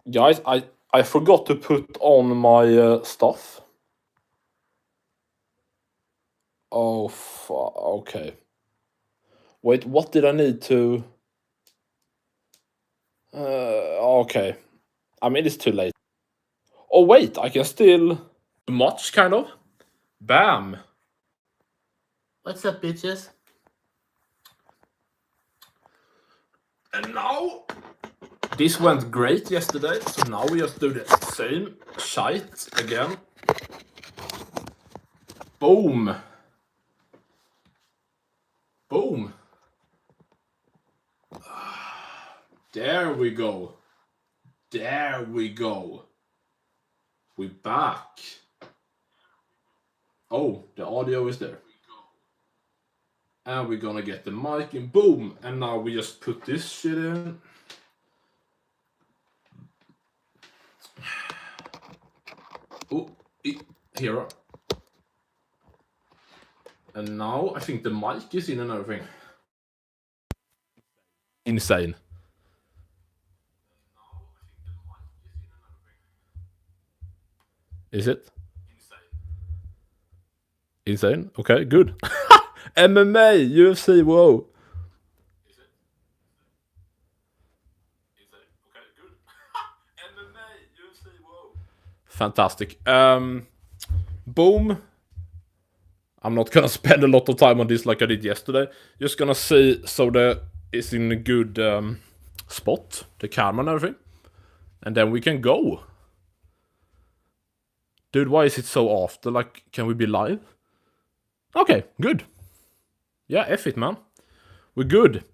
Guys, I forgot to put on my stuff. Oh, okay. Wait, what did I need to... okay. I mean, it's too late. Oh, wait, I can still... Much, kind of. Bam. What's up, bitches? And now... This went great yesterday, so now we just do the same shite again. Boom. Boom. There we go. There we go. We're back. Oh, the audio is there. And we're gonna get the mic in. Boom. And now we just put this shit in. Oh, here. And now I think the mic is in and everything. Insane. Is it? Insane? Okay, good. MMA, UFC, whoa. Is it? Insane. Okay, good. MMA, UFC, whoa. Fantastic. Boom. I'm not gonna spend a lot of time on this like I did yesterday. Just gonna see so the is in a good spot, the camera and everything. And then we can go. Dude, why is it so after? Like, can we be live? Okay, good. Yeah, F it, man. We're good.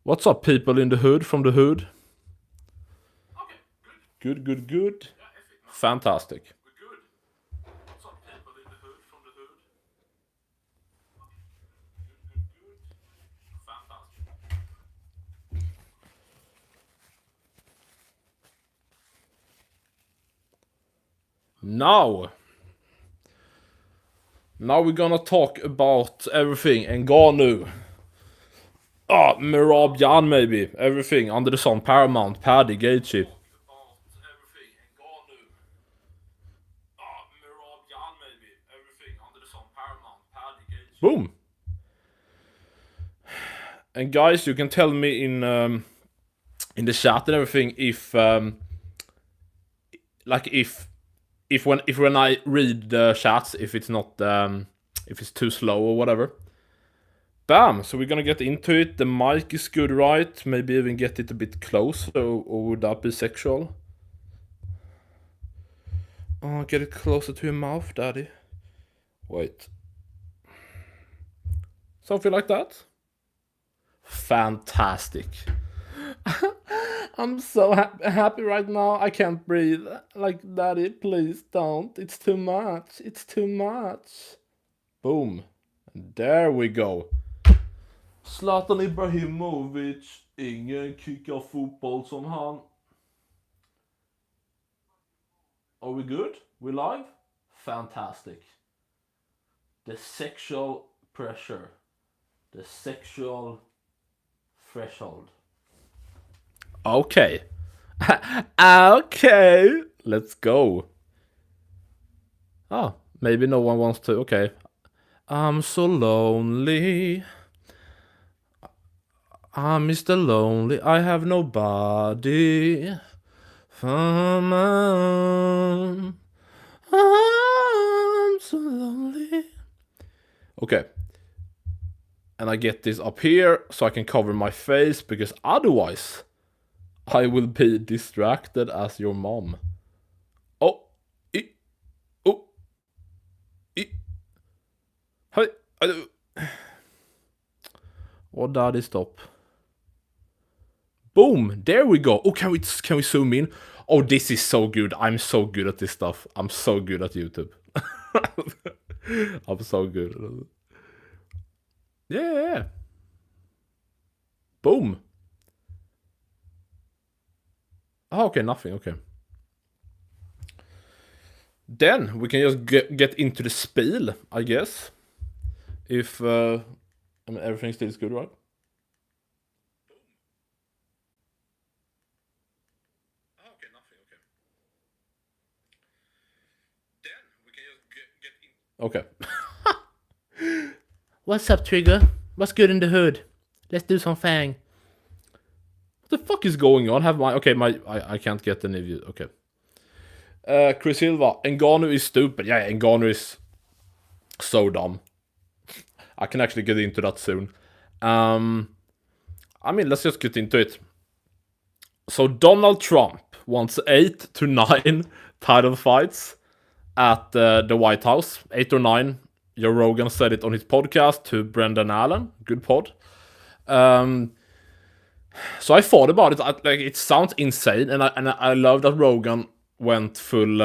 What's up, people in the hood, from the hood? Okay, good. Good. Yeah, F it, man. Fantastic. We're good. What's up, people in the hood, from the hood? Good. Fantastic. Now we're gonna talk about everything. Ngannou. Mirab Jan, maybe. Everything under the sun. Paramount, Paddy, Gaethje. Boom. And guys, you can tell me in the chat and everything if like if when I read the chats, if it's not if it's too slow or whatever. Bam! So we're gonna get into it. The mic is good, right? Maybe even get it a bit closer, or would that be sexual? Oh, get it closer to your mouth, daddy. Wait. Something like that? Fantastic. I'm so happy right now. I can't breathe. Like, daddy, please don't. It's too much. It's too much. Boom. There we go. Zlatan Ibrahimovic. Ingen kickar fotboll som han. Are we good? We live? Fantastic. The sexual pressure. The sexual threshold. Okay. Okay. Let's go. Oh, maybe no one wants to. Okay. I'm so lonely. I'm Mr. Lonely. I have nobody. I'm so lonely. Okay. And I get this up here so I can cover my face, because otherwise I will be distracted as your mom. Oh. Oh. Hi. Oh, daddy, stop. Boom. There we go. Oh, can we zoom in? Oh, this is so good. I'm so good at this stuff. I'm so good at YouTube. I'm so good. Yeah. Boom. Oh, okay, nothing. Okay. Then we can just get into the spiel, I guess. If I mean, everything still is good, right? Okay, nothing. Okay. What's up, Trigger? What's good in the hood? Let's do some fang. What the fuck is going on? I can't get any views. Okay. Chris Silva, Ngannou is stupid. Yeah, Ngannou is so dumb. I can actually get into that soon. Let's just get into it. So Donald Trump wants 8 to 9 title fights at the White House. 8 or 9. Joe Rogan said it on his podcast to Brendan Allen. Good pod. So I thought about it. It sounds insane, and I love that Rogan went full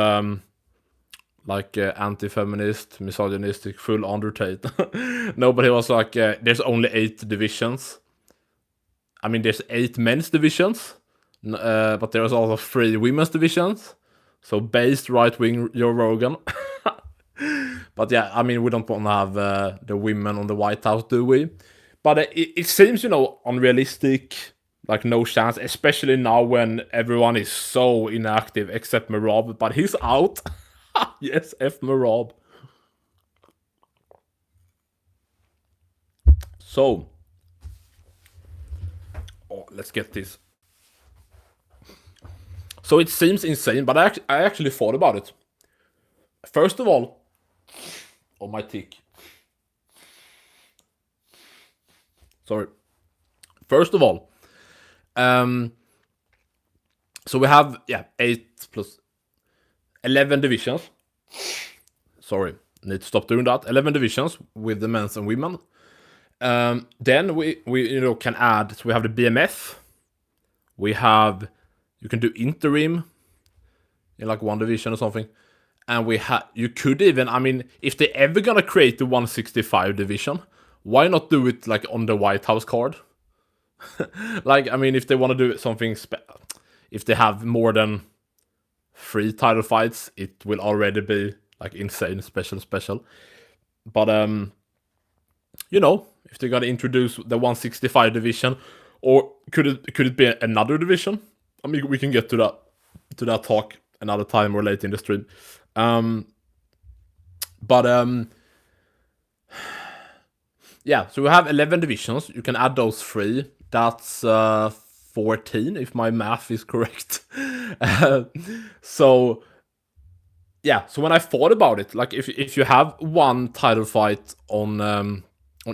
anti-feminist, misogynistic, full Undertaker. Nobody was like, there's only 8 divisions. I mean, there's 8 men's divisions, but there's also 3 women's divisions. So based right-wing Joe Rogan. But yeah, I mean, we don't want to have the women on the White House, do we? But it seems, unrealistic. Like, no chance, especially now when everyone is so inactive except Merab. But he's out. Yes, F Merab. So, let's get this. So it seems insane, but I actually thought about it. First of all, my tick. Sorry. First of all, so we have 8 plus 11 divisions. Sorry, need to stop doing that. 11 divisions with the men's and women. Then we can add. So we have the BMF. You can do interim in like one division or something. And you could even, if they're ever gonna create the 165 division, why not do it like on the White House card? If they want to do something, if they have more than 3 title fights, it will already be like insane, special. But if they're gonna introduce the 165 division, or could it be another division? We can get to that talk another time or late in the stream. So we have 11 divisions. You can add those 3. That's 14 if my math is correct. So when I thought about it, like if you have one title fight on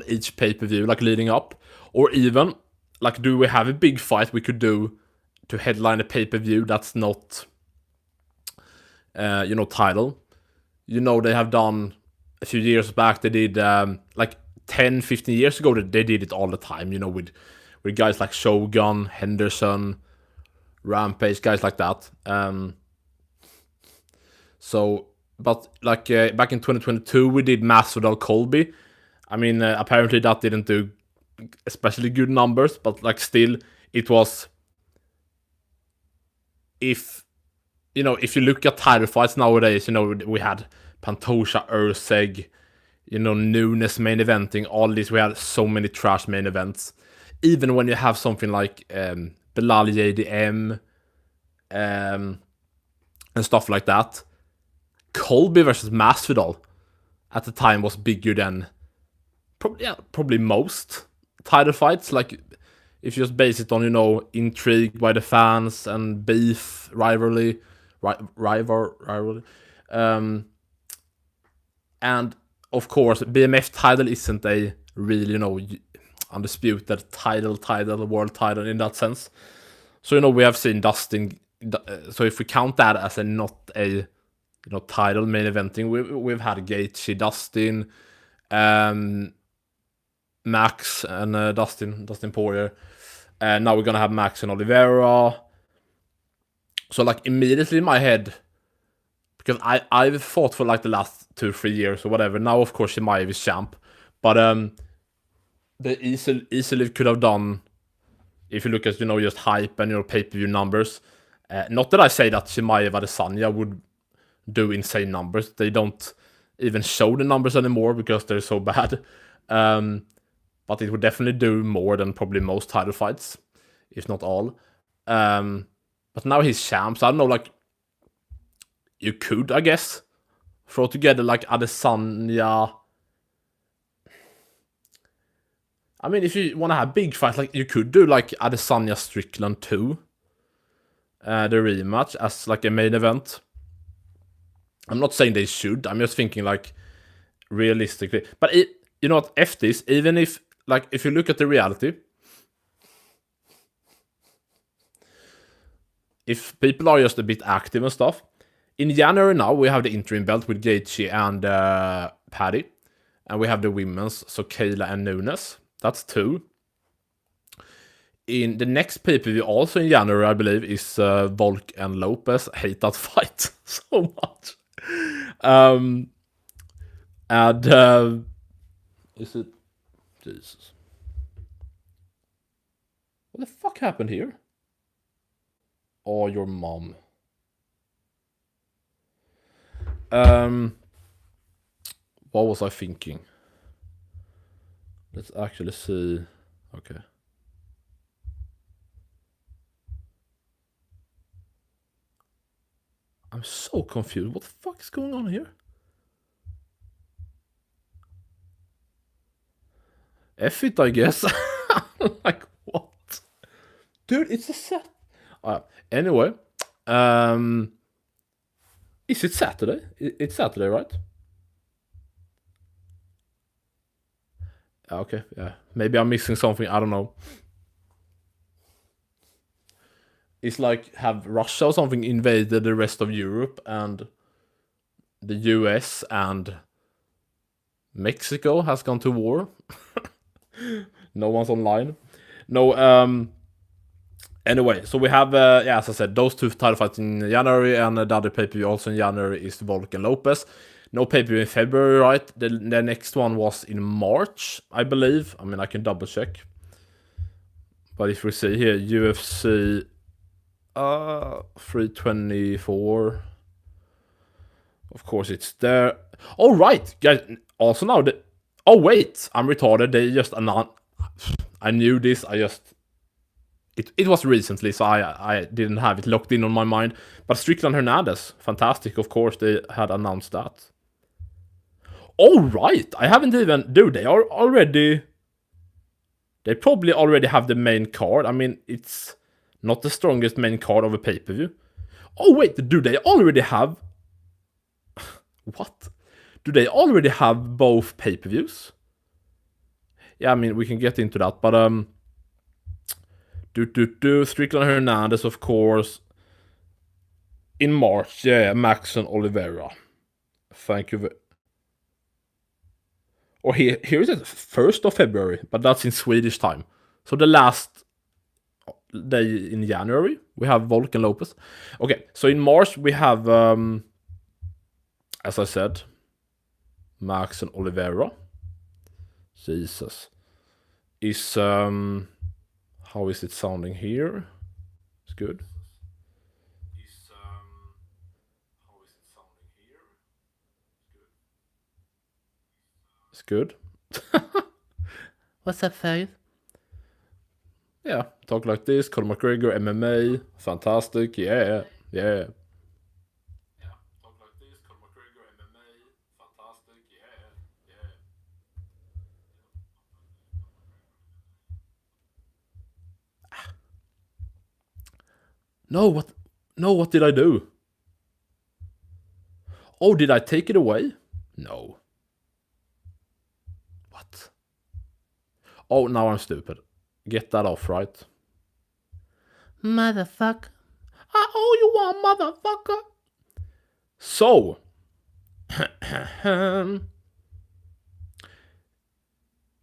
each pay-per-view, like leading up, or even like, do we have a big fight we could do to headline a pay-per-view that's not title? They have done a few years back, they did 10, 15 years ago, they did it all the time, with guys like Shogun, Henderson, Rampage, guys like that. But back in 2022, we did Masvidal Colby. Apparently that didn't do especially good numbers, but like still, it was. If you look at title fights nowadays, we had Pantoja, Urseg, Nunes main eventing, all this. We had so many trash main events. Even when you have something like Belal JDM and stuff like that, Colby versus Masvidal at the time was bigger than probably most title fights. Like, if you just base it on intrigue by the fans and beef, rivalry, and of course BMF title isn't a real undisputed title, world title in that sense. So we have seen Dustin. So if we count that as not a title main eventing, we've had Gaethje, Dustin, Max and Dustin Poirier. Now we're gonna have Max and Oliveira. So like immediately in my head, because I've fought for like the last 2-3 years or whatever. Now of course Chimaev is champ, but they easily could have done, if you look at just hype and pay-per-view numbers. Not that I say that Chimaev Adesanya would do insane numbers. They don't even show the numbers anymore because they're so bad. But it would definitely do more than probably most title fights, if not all. But now he's champ, so I don't know, like, you could, I guess, throw together like Adesanya. I mean, if you want to have big fights, like you could do like Adesanya Strickland 2, the rematch as like a main event. I'm not saying they should. I'm just thinking like realistically. But you know what? F this. Even if like if you look at the reality, if people are just a bit active and stuff, in January now we have the interim belt with Gaethje and Paddy, and we have the women's, so Kayla and Nunes. That's 2. In the next pay-per-view, also in January, I believe, is Volk and Lopez. I hate that fight so much. And is it? Jesus. What the fuck happened here? Oh, your mom. What was I thinking? Let's actually see. Okay. I'm so confused. What the fuck is going on here? F it, I guess. Like, what? Dude, it's a set. Anyway. Is it Saturday? It's Saturday, right? Okay, yeah. Maybe I'm missing something. I don't know. It's like, have Russia or something invaded the rest of Europe and the US and Mexico has gone to war? No one's online. No, anyway, so we have, yeah, as I said, those 2 title fights in January, and the other pay-per-view also in January is Volk and Lopez. No pay-per-view in February, right? The next one was in March, I believe. I mean, I can double check. But if we see here, UFC 324. Of course, it's there. Oh, right, guys. Also now, oh, wait, I'm retarded. They just announced. I knew this. It was recently, so I didn't have it locked in on my mind. But Strickland Hernandez, fantastic, of course, they had announced that. Oh, right, I haven't even... Dude, they probably already have the main card. I mean, it's not the strongest main card of a pay-per-view. Oh, wait, do they already have... What? Do they already have both pay-per-views? Yeah, I mean, we can get into that, but... Strickland Hernandez, of course. In March, yeah, Max and Oliveira. Thank you. Or here is it 1st of February, but that's in Swedish time. So the last day in January, we have Volk and Lopez. Okay, so in March we have, as I said, Max and Oliveira. Jesus. Is, how is it sounding here? It's good. How is it sounding here? It's good. What's up, Faith? Yeah, talk like this. Conor McGregor, MMA, fantastic. Yeah. Yeah, talk like this. Conor McGregor, MMA, fantastic. Yeah. No, what? No, what did I do? Oh, did I take it away? No. What? Oh, now I'm stupid. Get that off, right? Motherfucker. I owe you one, motherfucker. So.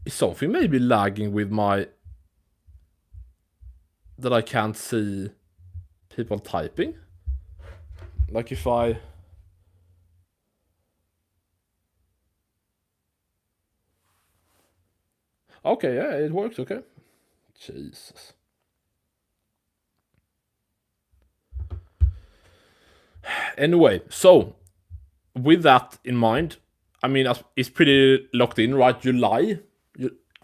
Is something maybe lagging with my... that I can't see people typing? Like if I... Okay, yeah, it works, okay. Jesus. Anyway, so with that in mind, I mean, it's pretty locked in, right? July,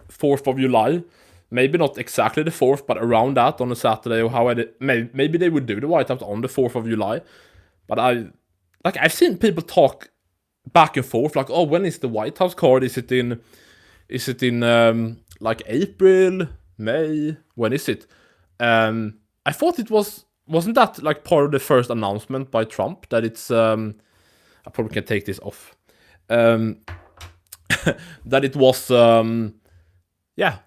4th of July. Maybe not exactly the 4th, but around that on a Saturday, or how maybe they would do the whiteout on the 4th of July. But I've seen people talk back and forth, like, oh, when is the White House card? Is it in like April, May? When is it? I thought it wasn't that like part of the first announcement by Trump that it's I probably can take this off. That it was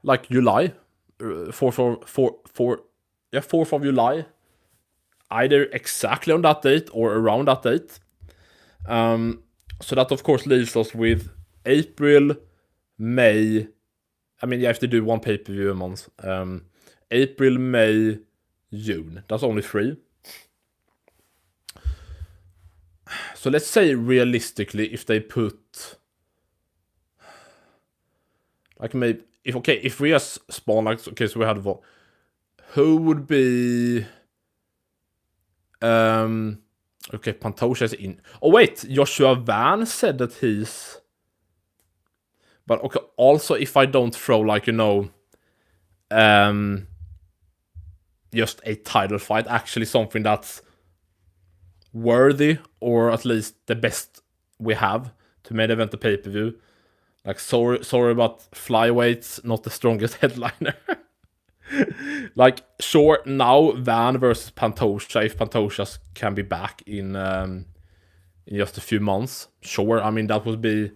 like July, 4th of July, either exactly on that date or around that date. So that of course leaves us with April, May. I mean, you have to do one pay-per-view a month. April, May, June. That's only 3. So let's say realistically, if they put like maybe if we just spawn like, okay, so we had who would be okay, Pantoja is in. Oh wait, Joshua Van said that he's. But okay, also if I don't throw like, you know, just a title fight, actually something that's worthy, or at least the best we have to main event the pay-per-view. Like, sorry about flyweights, not the strongest headliner. Like, sure, now Van versus Pantoja, if Pantoja can be back in just a few months, sure. I mean, that would be,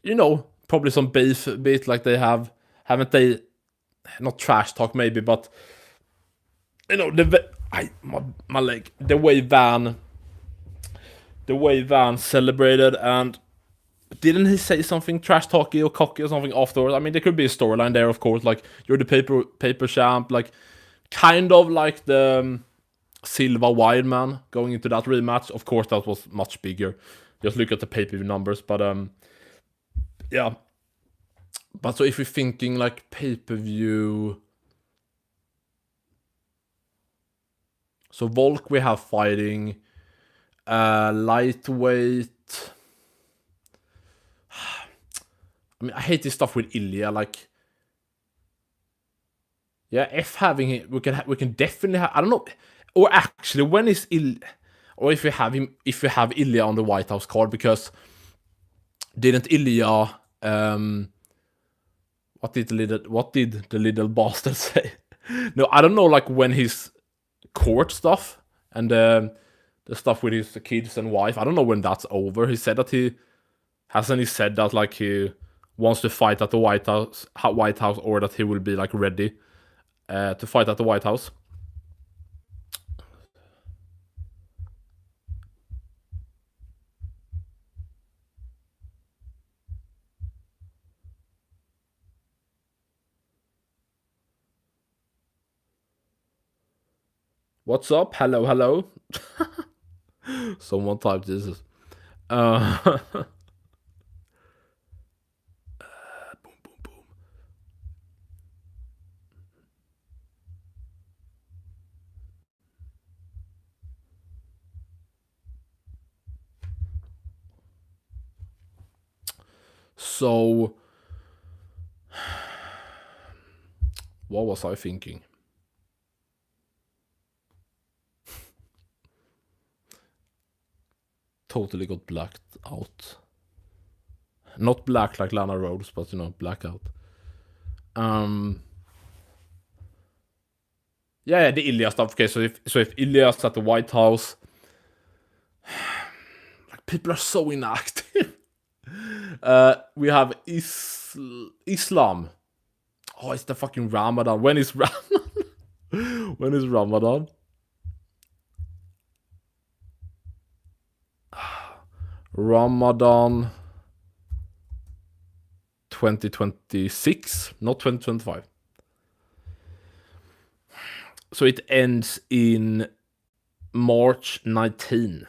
you know, probably some beat like they haven't they? Not trash talk maybe, but you know, my leg, the way Van celebrated, and didn't he say something trash talky or cocky or something afterwards? I mean, there could be a storyline there, of course. Like, you're the paper champ, like kind of like the Silva Wildman going into that rematch. Of course, that was much bigger. Just look at the pay-per-view numbers, but yeah. But so if you're thinking like pay-per-view, so Volk we have fighting lightweight. I mean, I hate this stuff with Ilya. Like, yeah, if having him, we can definitely have. I don't know, or actually, when is Ilya? Or if we have Ilya on the White House card, because didn't Ilya? What did the little bastard say? No, I don't know. Like, when his court stuff and the stuff with his kids and wife, I don't know when that's over. He said that he said that like he wants to fight at the White House, or that he will be like ready to fight at the White House. What's up? Hello. Someone typed this. Boom. So, what was I thinking? Totally got blacked out. Not black like Lana Rhodes, but you know, blackout. Yeah, the Ilya stuff. Okay, so if Ilya's at the White House, like, people are so inactive. We have Islam. Oh, it's the fucking Ramadan. When is Ramadan? When is Ramadan? Ramadan 2026, not 2025. So it ends in March 19.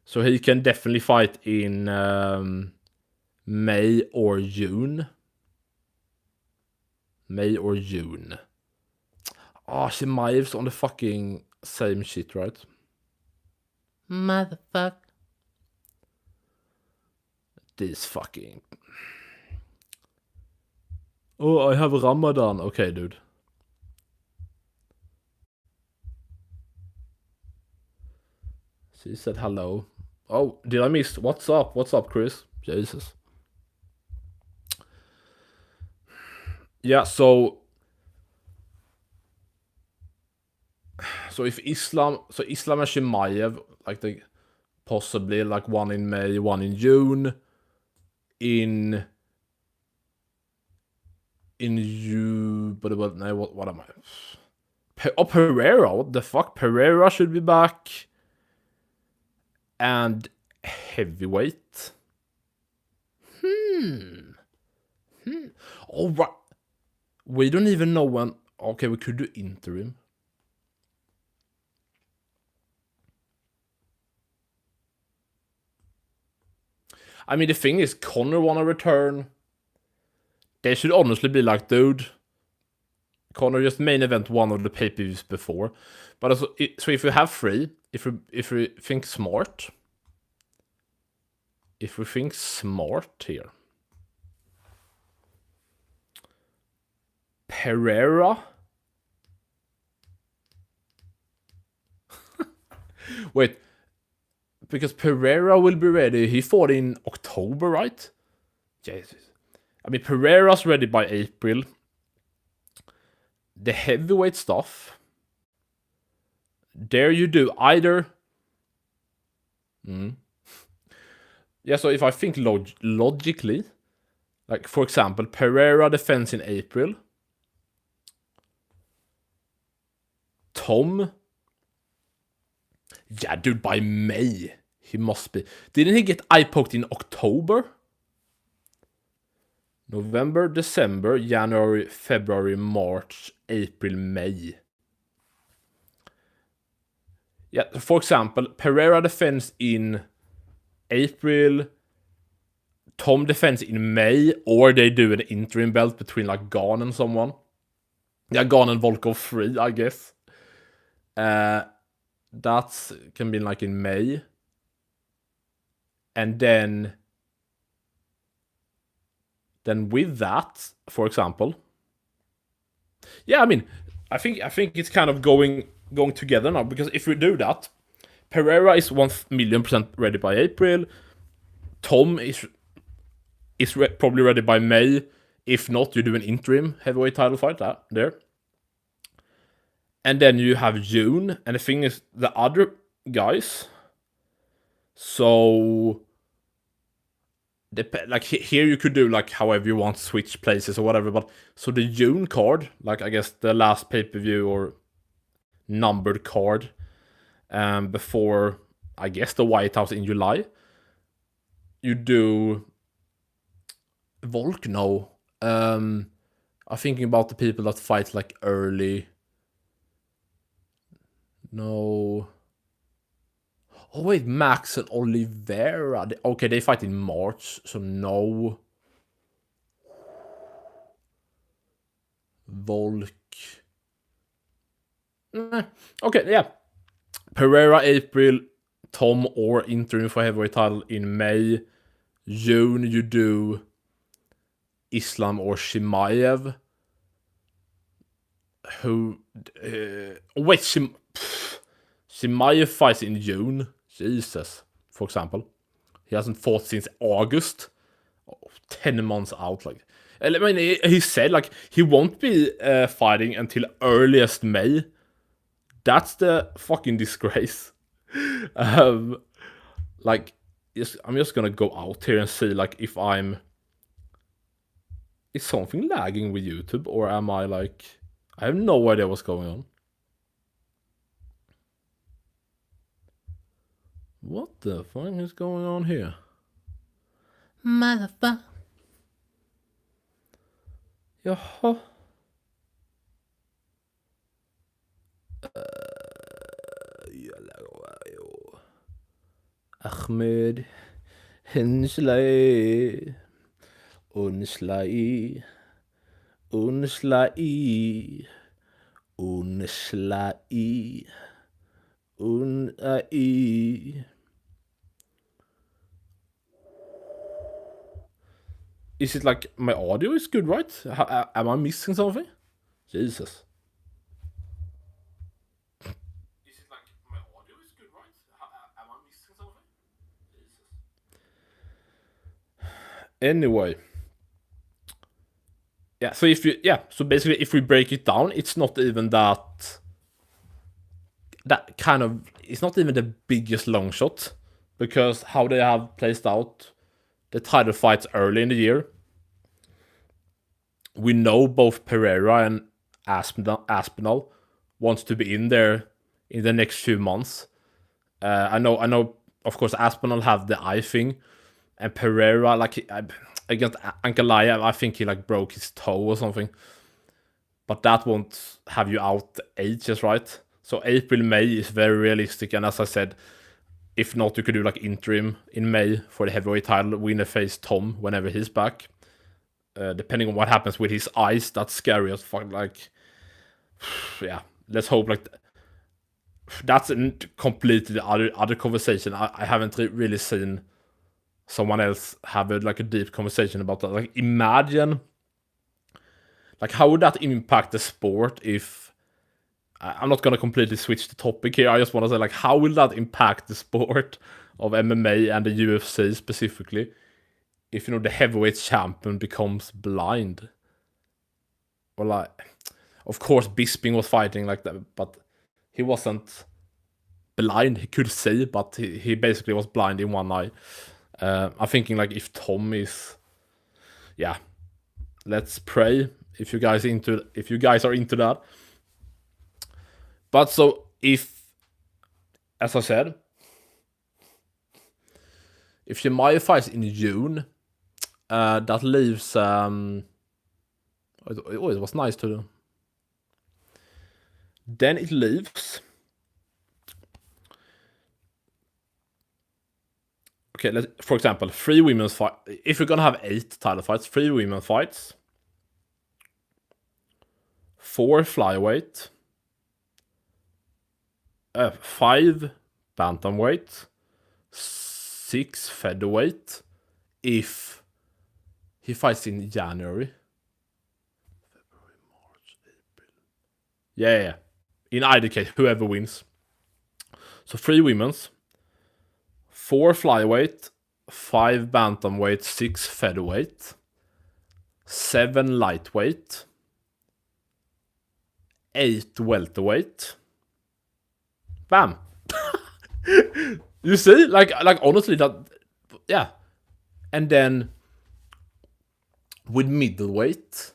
So he can definitely fight in May or June. Oh, Shimaev's on the fucking same shit, right? Motherfucker. This fucking. Oh, I have Ramadan. Okay, dude. She said hello. Oh, did I miss? What's up? What's up, Chris? Jesus. Yeah, so if Islam and Chimaev, like they possibly like one in May, one in June, in you, but no, what am I? Pereira, what the fuck? Pereira should be back, and heavyweight. All right, we don't even know when. Okay, we could do interim. I mean, the thing is, Conor wanna return. They should honestly be like, dude, Conor just main event one of the pay-per-views before. But also, so if we have three, if we think smart, here, Pereira. Wait, because Pereira will be ready. He fought in October, right? Jesus. I mean, Pereira's ready by April. The heavyweight stuff, there you do either. Yeah, so if I think logically, like for example, Pereira defends in April. Tom. Yeah, dude, by May. He must be. Didn't he get eye poked in October? November, December, January, February, March, April, May. Yeah, for example, Pereira defends in April, Tom defends in May, or they do an interim belt between like Gane and someone. Yeah, Gane and Volkov 3, I guess. That's can be like in May. And then with that, for example. Yeah, I mean, I think it's kind of going together now, because if we do that, Pereira is 1,000,000% ready by April. Tom is probably ready by May. If not, you do an interim heavyweight title fight there. And then you have June, and the thing is, the other guys. So, like here you could do like however you want, switch places or whatever. But so the June card, like I guess the last pay-per-view or numbered card, before I guess the White House in July, you do Volk. No, I'm thinking about the people that fight like early. No. Oh wait, Max and Oliveira. Okay, they fight in March, so no. Volk. Okay, yeah. Pereira, April, Tom or interim for heavyweight title in May. June, you do Islam or Chimaev. Who? Wait, Chimaev fights in June. Jesus, for example. He hasn't fought since August. 10 months out. Like, I mean, he said like he won't be fighting until earliest May. That's the fucking disgrace. Like, I'm just gonna go out here and see like if is something lagging with YouTube, or am I like, I have no idea what's going on. What the fuck is going on here? Motherfucker. Jaha. Ahmed Hensley Unslai Unslai Unslai Unai. Is it like my audio is good, right? Am I missing something? Jesus. Is it like my audio is good, right? Am I missing something? Anyway. Yeah, so basically if we break it down, it's not even that kind of, it's not even the biggest long shot, because how they have placed out the title fights early in the year, we know both Pereira and Aspinall wants to be in there in the next few months. I know. Of course, Aspinall have the eye thing, and Pereira, like against Ankalaev, I think he like broke his toe or something. But that won't have you out ages, right? So April, May is very realistic, and as I said, if not, you could do like interim in May for the heavyweight title, winner face Tom whenever he's back. Depending on what happens with his eyes, that's scary as fuck. Like, yeah, let's hope like that's a completely other conversation. I haven't really seen someone else have like a deep conversation about that. Like, imagine, like, how would that impact the sport if I'm not gonna completely switch the topic here. I just want to say, like, how will that impact the sport of MMA and the UFC specifically if, you know, the heavyweight champion becomes blind? Or like, of course, Bisping was fighting like that, but he wasn't blind. He could see, but he basically was blind in one eye. I'm thinking like if Tom is, yeah. Let's pray if you guys are into that. But so if, as I said, if Jemaya fights in June, that leaves it was nice to do. Then it leaves. Okay, for example, 3 women's fight. If you're gonna have 8 title fights, 3 women fights, 4 flyweight, 5 bantamweight, 6 featherweight. If he fights in January, February, March, April. Yeah. In either case, whoever wins. So 3 women's, 4 flyweight, 5 bantamweight, 6 featherweight, 7 lightweight, 8 welterweight. Bam. You see, like honestly, that, yeah. And then with middleweight,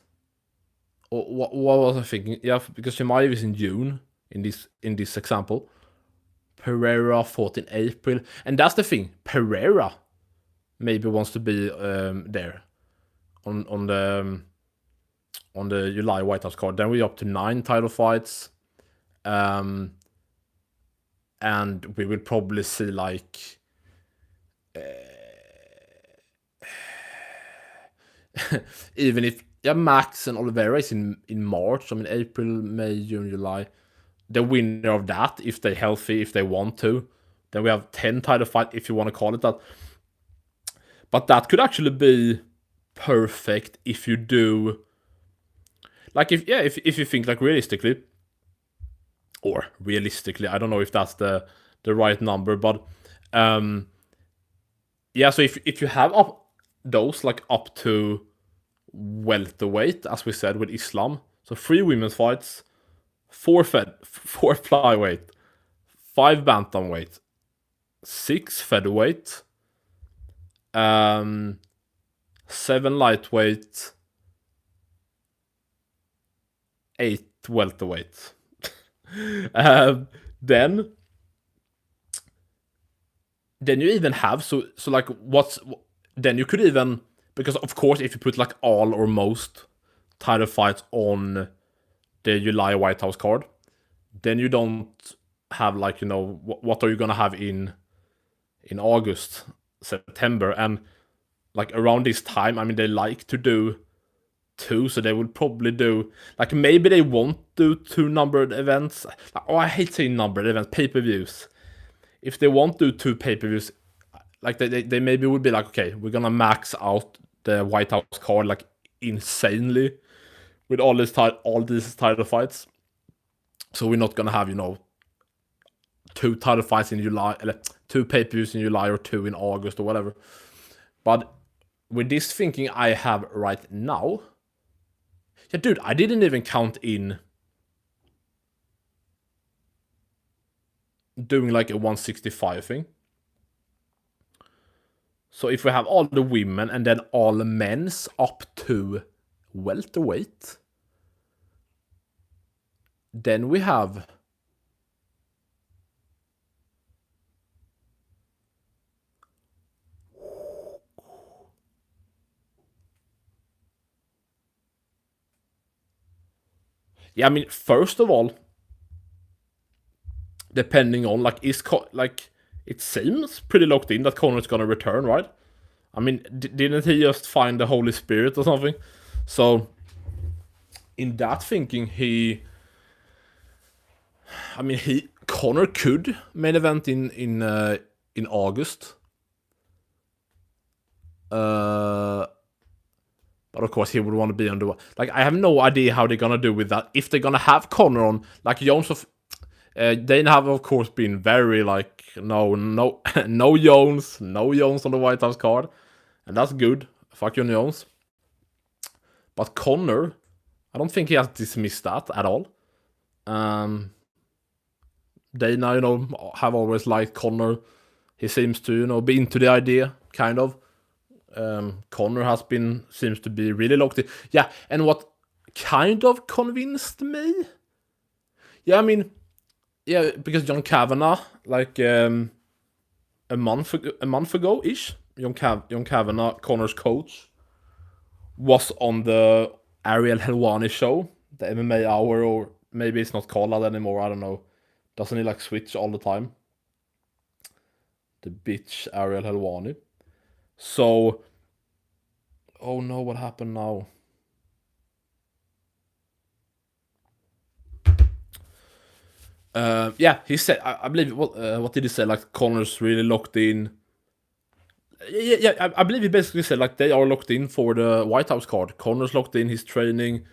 or what was I thinking? Yeah, because Chimaev is in June in this example. Pereira fought in April, and that's the thing. Pereira maybe wants to be there on the July White House card. Then we're up to 9 title fights, and we will probably see like even if Max and Oliveira is in March. I mean, April, May, June, July. The winner of that, if they're healthy, if they want to, then we have 10 title fight, if you want to call it that. But that could actually be perfect if you do, like, if you think like realistically, I don't know if that's the right number, but so if you have those like up to welterweight, as we said with Islam, so 3 women's fights, 4 flyweight, 5 bantamweight, 6 featherweight, 7 lightweight, 8 welterweight. Then you even have so like then you could even, because of course if you put like all or most title fights on the July White House card, then you don't have like, you know, what are you gonna have in August, September, and like around this time, I mean, they like to do 2, so they would probably do like, maybe they won't do 2 numbered events. I hate saying numbered events, pay-per-views. If they won't do 2 pay-per-views, like they maybe would be like, okay, we're gonna max out the White House card like insanely with all these title fights. So we're not gonna have, you know, 2 title fights in July, 2 pay-per-views in July or 2 in August or whatever. But with this thinking I have right now, yeah, dude, I didn't even count in doing like a 165 thing. So if we have all the women and then all the men's up to welterweight, then we have yeah, I mean, first of all, depending on like it seems pretty locked in that Conor is gonna return, right? I mean, didn't he just find the Holy Spirit or something? So in that thinking, Conor could main event in August. But of course he would want to be on the like. I have no idea how they're gonna do with that. If they're gonna have Conor on, like Jones of, they have of course been very like no Jones on the White House card, and that's good. Fuck you, Jones. But Conor, I don't think he has dismissed that at all. Dana, have always liked Conor. He seems to, be into the idea, kind of. Conor seems to be really locked in. Yeah, and what kind of convinced me? Yeah, I mean, yeah, because John Kavanagh, like a month ago ish, John Kavanagh, Conor's coach, was on the Ariel Helwani show, the MMA Hour, or maybe it's not called that anymore. I don't know. Doesn't he like switch all the time? The bitch Ariel Helwani. So, oh no, what happened now? Yeah, he said, I believe, what did he say? Like, Connor's really locked in. Yeah, I believe he basically said, like, they are locked in for the White House card. Connor's locked in, he's training,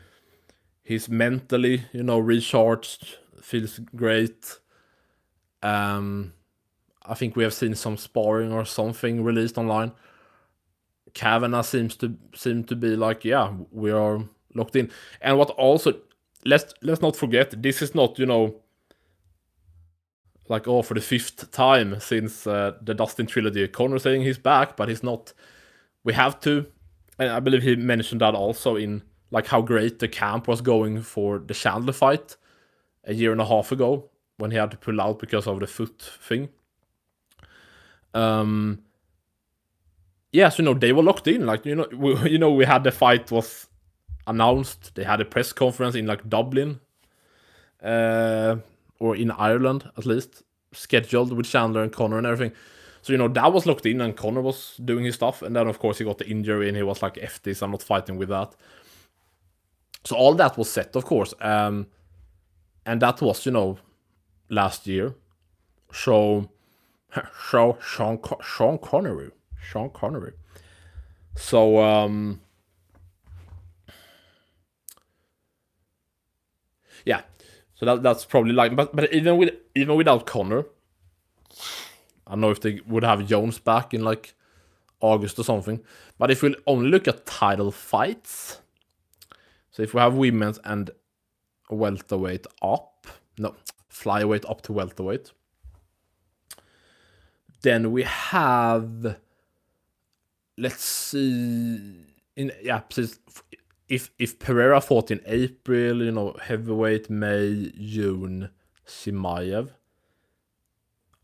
he's mentally, recharged, feels great. I think we have seen some sparring or something released online. Kavanagh seems to be like, yeah, we are locked in. And what also, let's not forget, this is not, like, for the 5th time since the Dustin trilogy. Conor saying he's back, but he's not. We have to, and I believe he mentioned that also in like how great the camp was going for the Chandler fight a year and a half ago when he had to pull out because of the foot thing. Yeah, so they were locked in. Like, we had the fight was announced. They had a press conference in like Dublin, or in Ireland at least, scheduled with Chandler and Conor and everything. So that was locked in, and Conor was doing his stuff. And then of course he got the injury, and he was like, "F this, I'm not fighting with that." So all that was set, of course, and that was last year. So Sean Connery. So yeah, so that's probably like, but even without Conor, I don't know if they would have Jones back in like August or something. But if we only look at title fights, so if we have women's and welterweight up, no, flyweight up to welterweight, then we have, let's see, if Pereira fought in April, heavyweight May, June, Shimaev.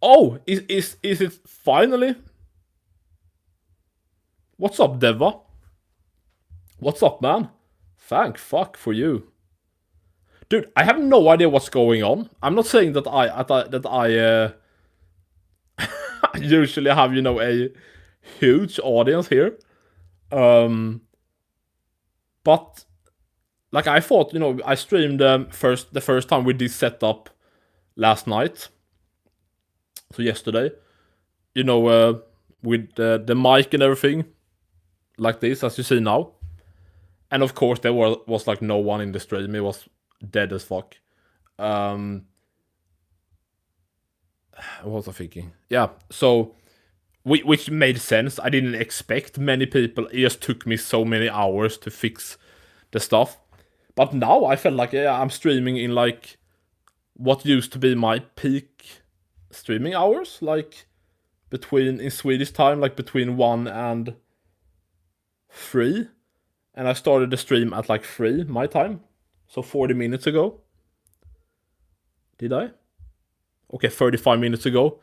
Oh, is it finally? What's up, Deva? What's up, man? Thank fuck for you. Dude, I have no idea what's going on. I'm not saying that I usually have, a huge audience here. But like I thought, I streamed the first time with this setup last night. So yesterday, with the mic and everything, like this, as you see now. And of course, there was like no one in the stream. It was dead as fuck. What was I thinking? Yeah, so which made sense. I didn't expect many people. It just took me so many hours to fix the stuff. But now I felt like, yeah, I'm streaming in like what used to be my peak streaming hours, like in Swedish time, like between 1 and 3. And I started the stream at like 3 my time. So 40 minutes ago. Did I? Okay, 35 minutes ago.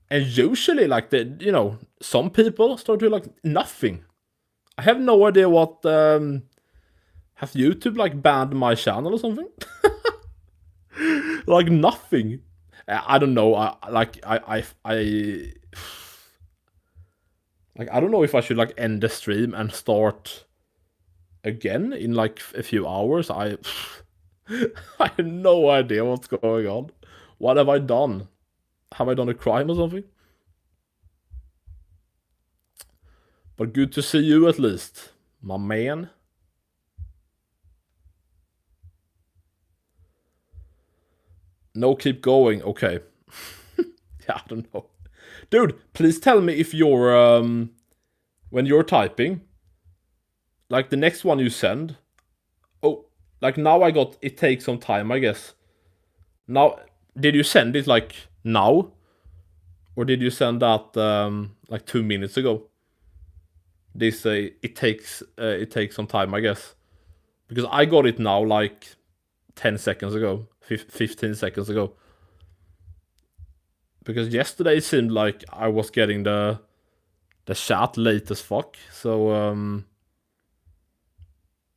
And usually, like, some people start to like nothing. I have no idea what, have YouTube like banned my channel or something? Like nothing. I don't know. Like I don't know if I should like end the stream and start again in like a few hours. I have no idea what's going on. What have I done? Have I done a crime or something? But good to see you at least, my man. No, keep going. Okay. Yeah, I don't know. Dude, please tell me if you're, when you're typing, like the next one you send, oh, like now I got, it takes some time, I guess. Now, did you send it like now? Or did you send that, like 2 minutes ago? They say it takes some time, I guess. Because I got it now like 10 seconds ago, 15 seconds ago. Because yesterday it seemed like I was getting the chat late as fuck. So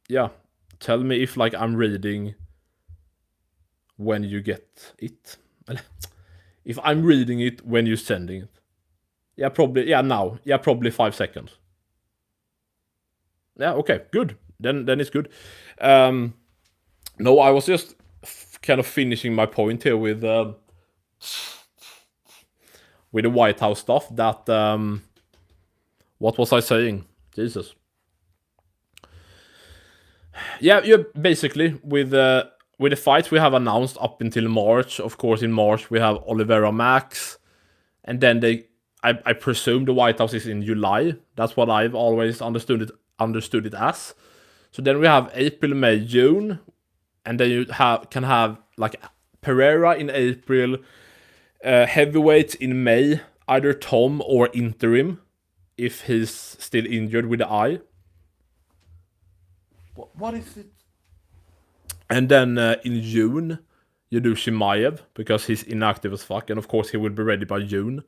yeah, tell me if like I'm reading when you get it. If I'm reading it when you're sending it. Yeah, probably. Yeah, now. Yeah, probably 5 seconds. Yeah, okay, good. Then it's good. No, I was just kind of finishing my point here with the White House stuff. That what was I saying? Jesus. Yeah, basically with the fights we have announced up until March. Of course, in March we have Oliveira Max, and then I presume the White House is in July. That's what I've always understood it as. So then we have April, May, June, and then you can have like Pereira in April, heavyweights in May, either Tom or interim, if he's still injured with the eye. What is it? And then in June, you do Shimaev, because he's inactive as fuck, and of course he will be ready by June.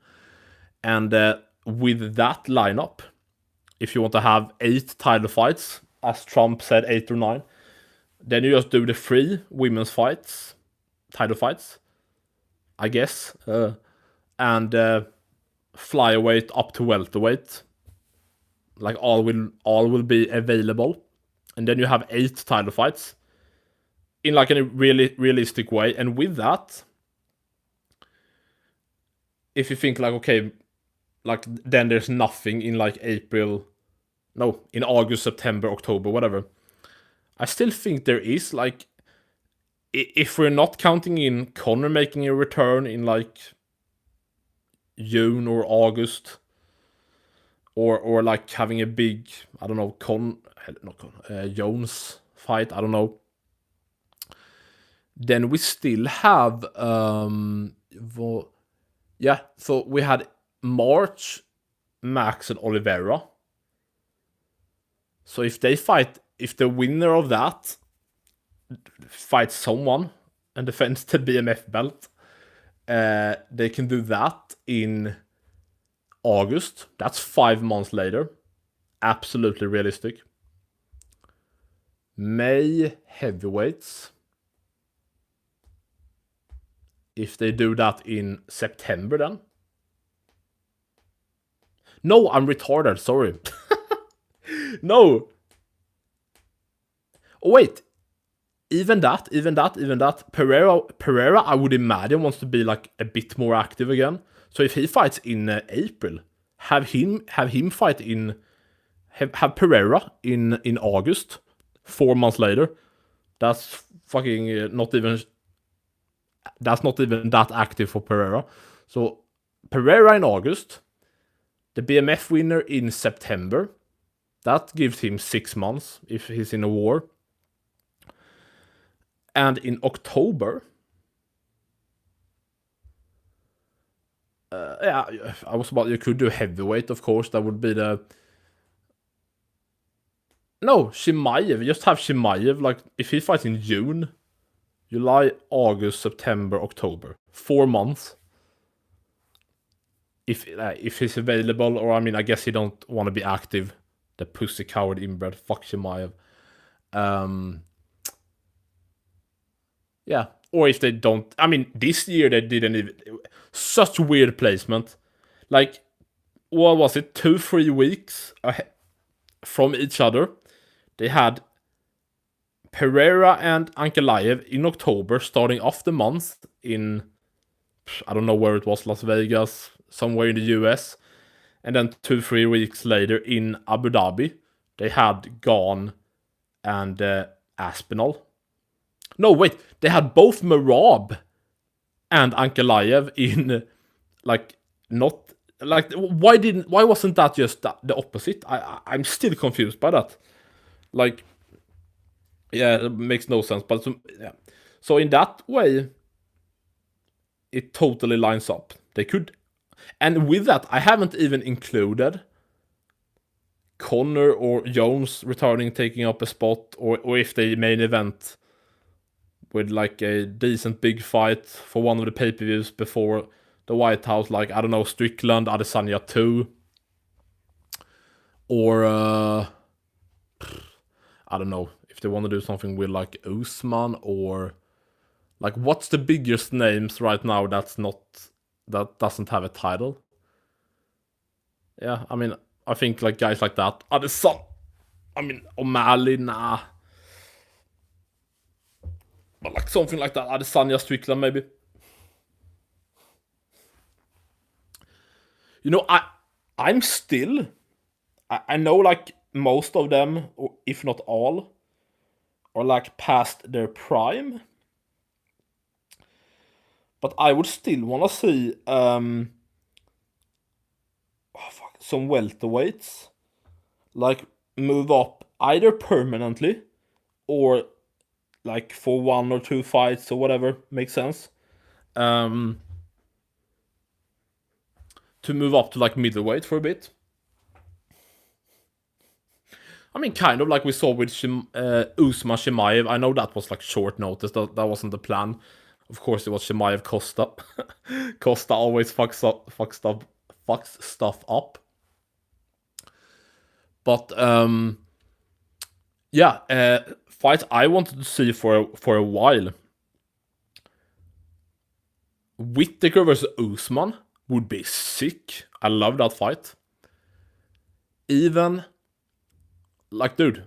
And with that lineup, if you want to have 8 title fights, as Trump said, 8 or 9, then you just do the 3 women's fights, title fights, I guess, and flyweight up to welterweight, like all will be available, and then you have 8 title fights in like a really realistic way. And with that, if you think like, okay, like then there's nothing in like in August, September, October, whatever, I still think there is, like, if we're not counting in Conor making a return in like June or August, or like having a big, I don't know, Jones fight, I don't know, then we still have so we had March, Max and Oliveira. So if they fight, if the winner of that fights someone and defends the BMF belt, they can do that in August. That's 5 months later. Absolutely realistic. May heavyweights. If they do that in September then. No, I'm retarded, sorry. No. Oh wait. Even that. Pereira, I would imagine, wants to be like a bit more active again. So if he fights in April, have him fight in, have Pereira in August, 4 months later. That's fucking not even that active for Pereira. So Pereira in August, The BMF winner in September. That gives him 6 months if he's in a war. And in October, you could do heavyweight, of course. That would be the... No, Chimaev. Just have Chimaev. Like, if he fights in June, July, August, September, October. 4 months. If he's available, or I mean, I guess he don't want to be active. The pussy coward inbred. Fuck Chimaev. Yeah. Or if they don't... I mean, this year they didn't even... Such weird placement. Like, what was it? 2-3 weeks from each other. They had Pereira and Ankalaev in October, starting off the month in... I don't know where it was, Las Vegas, somewhere in the US. And then 2-3 weeks later in Abu Dhabi, they had Gane and Aspinall. No, wait, they had both Merab and Ankalaev in, like, not... Like, why wasn't that just the opposite? I'm still confused by that. Like, yeah, it makes no sense. But yeah. So in that way, it totally lines up. They could... And with that, I haven't even included Connor or Jones returning, taking up a spot, or if they main event with like a decent big fight for one of the pay-per-views before the White House, like, I don't know, Strickland, Adesanya 2, or I don't know, if they want to do something with like Usman, or like, what's the biggest names right now that doesn't have a title? Yeah, I mean, I think like guys like that. Adesanya, I mean, O'Malley, nah. But like something like that, Adesanya, Strickland maybe. You know, I'm still... I know like most of them, or if not all, are like past their prime. But I would still want to see some welterweights like move up either permanently or like for 1 or 2 fights or whatever makes sense. To move up to like middleweight for a bit. I mean, kind of like we saw with Usman Chimaev. I know that was like short notice. That wasn't the plan. Of course, it was Chimaev Costa. Costa always fucks stuff up. But yeah, fights I wanted to see for a while. Whittaker versus Usman would be sick. I love that fight. Even, like, dude,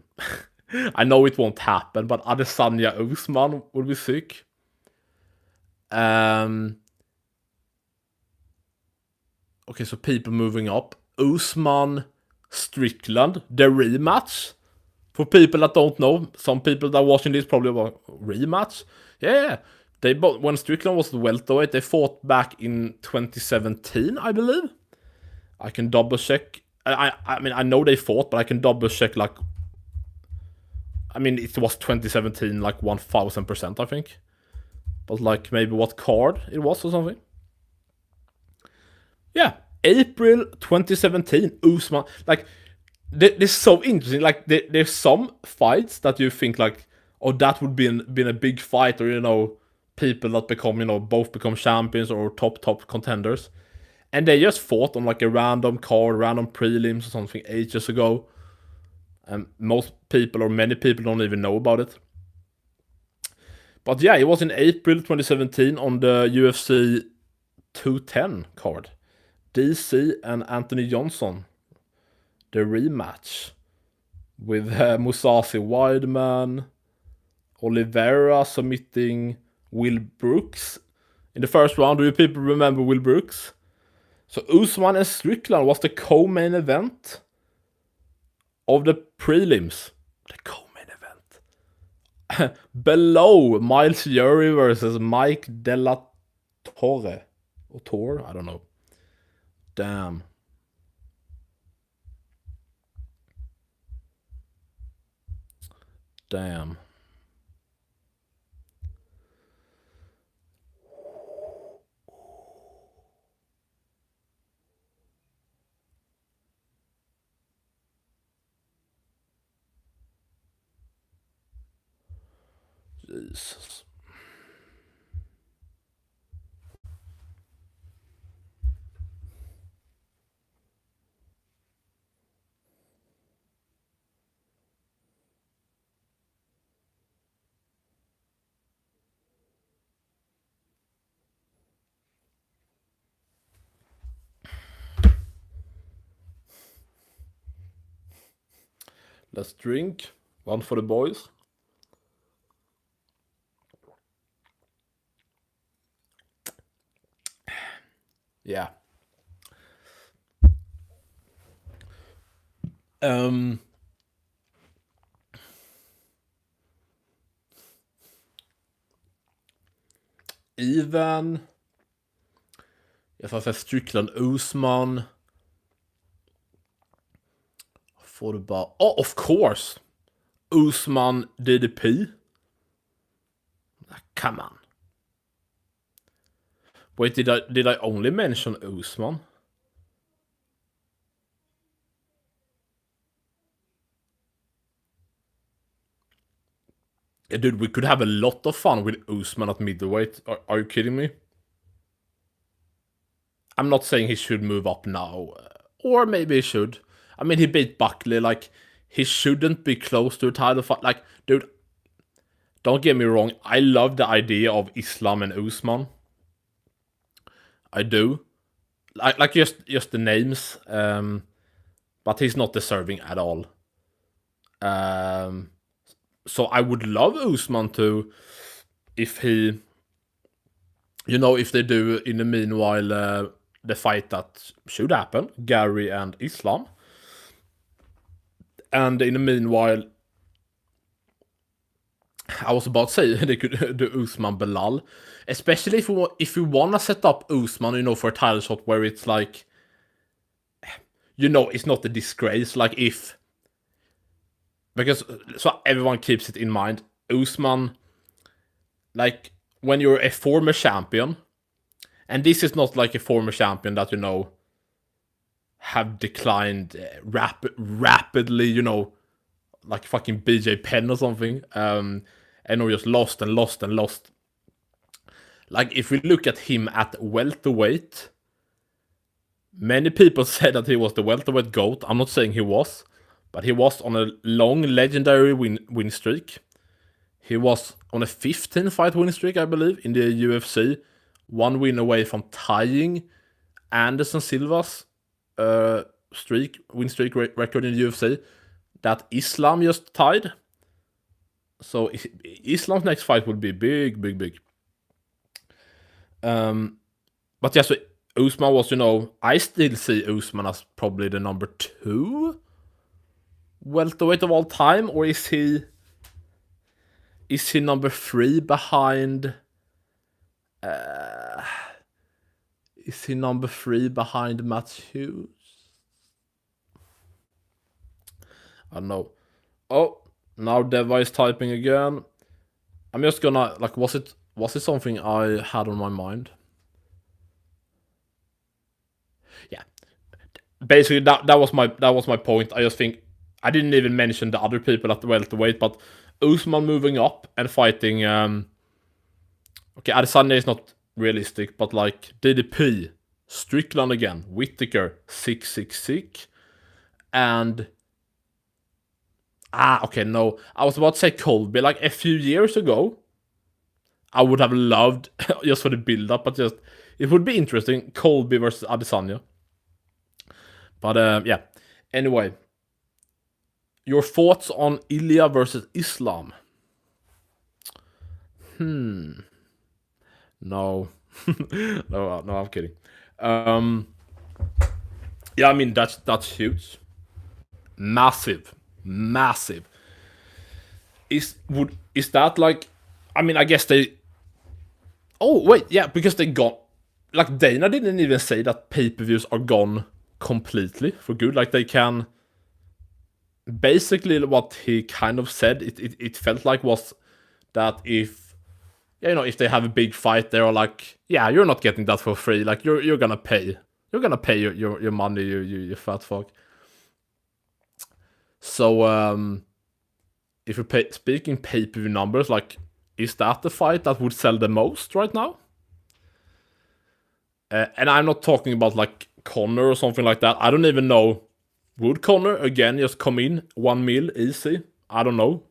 I know it won't happen, but Adesanya Usman would be sick. Okay, so people moving up. Usman, Strickland, the rematch. For people that don't know, some people that are watching this probably want rematch. Yeah, they both, when Strickland was the welterweight, they fought back in 2017, I believe. I can double check. I mean, I know they fought, but I can double check. Like, I mean, it was 2017, like 1000%, I think. But like maybe what card it was or something. Yeah, April 2017, Usman. Like, they're so interesting. Like, there's some fights that you think like, oh, that would been a big fight, or, you know, people that become, you know, both become champions or top contenders. And they just fought on like a random card, random prelims or something ages ago. And most people, or many people, don't even know about it. But yeah, it was in April 2017 on the UFC 210 card. DC and Anthony Johnson. The rematch. With Musashi Weidman. Oliveira submitting Will Brooks. In the first round, do you people remember Will Brooks? So Usman and Strickland was the co-main event of the prelims. The co-main event. Below, Miles Jury versus Mike Della Torre. Or Torre? I don't know. Damn. Damn. Jesus. Let's drink. One for the boys. Yeah. Even if I say Strickland Usman for the bar. Oh, of course. Usman DDP. Come on. Wait, did I only mention Usman? Yeah, dude, we could have a lot of fun with Usman at middleweight. Are you kidding me? I'm not saying he should move up now. Or maybe he should. I mean, he beat Buckley. Like, he shouldn't be close to a title fight. Like, dude, don't get me wrong. I love the idea of Islam and Usman. I do. Like just the names. But he's not deserving at all. So I would love Usman to, if he, if they do in the meanwhile the fight that should happen, Gary and Islam. And in the meanwhile, I was about to say they could do Usman Belal, especially if you wanna set up Usman, for a title shot where it's like, it's not a disgrace. Like because so everyone keeps it in mind, Usman, like when you're a former champion, and this is not like a former champion that have declined rapidly, like fucking BJ Penn or something, and or just lost and lost and lost. Like if we look at him at welterweight, many people said that he was the welterweight GOAT. I'm not saying he was, but he was on a long legendary win streak. He was on a 15-fight win streak, I believe, in the UFC. One win away from tying Anderson Silva's win streak record in the UFC that Islam just tied. So Islam's next fight will be big, big, big. But yeah, so Usman was, I still see Usman as probably the number 2 welterweight of all time, or is he number 3 behind? Is he number 3 behind Matt Hughes? I don't know. Oh, now Deva is typing again. I'm just gonna was it something I had on my mind? Yeah. Basically, that was my point. I just think I didn't even mention the other people at the welterweight, but Usman moving up and fighting. Okay, Adesanya is not realistic, but like DDP, Strickland again, Whittaker, 666, and okay, no, I was about to say Colby. Like a few years ago, I would have loved just for the build-up, but just it would be interesting, Colby versus Adesanya. But yeah. Anyway, your thoughts on Ilya versus Islam? No. No, I'm kidding. Yeah, I mean that's huge. Massive. Is that like, I mean, I guess they. Oh wait, yeah, because they got, like, Dana didn't even say that pay-per-views are gone completely for good. Like they can. basically what he kind of said, it felt like was that if they have a big fight, they're like, yeah, you're not getting that for free. Like you're gonna pay. You're gonna pay your money, you fat fuck. So if you speaking pay-per-view numbers, like, is that the fight that would sell the most right now? And I'm not talking about like Conor or something like that. I don't even know. Would Conor again just come in 1 mil easy? I don't know.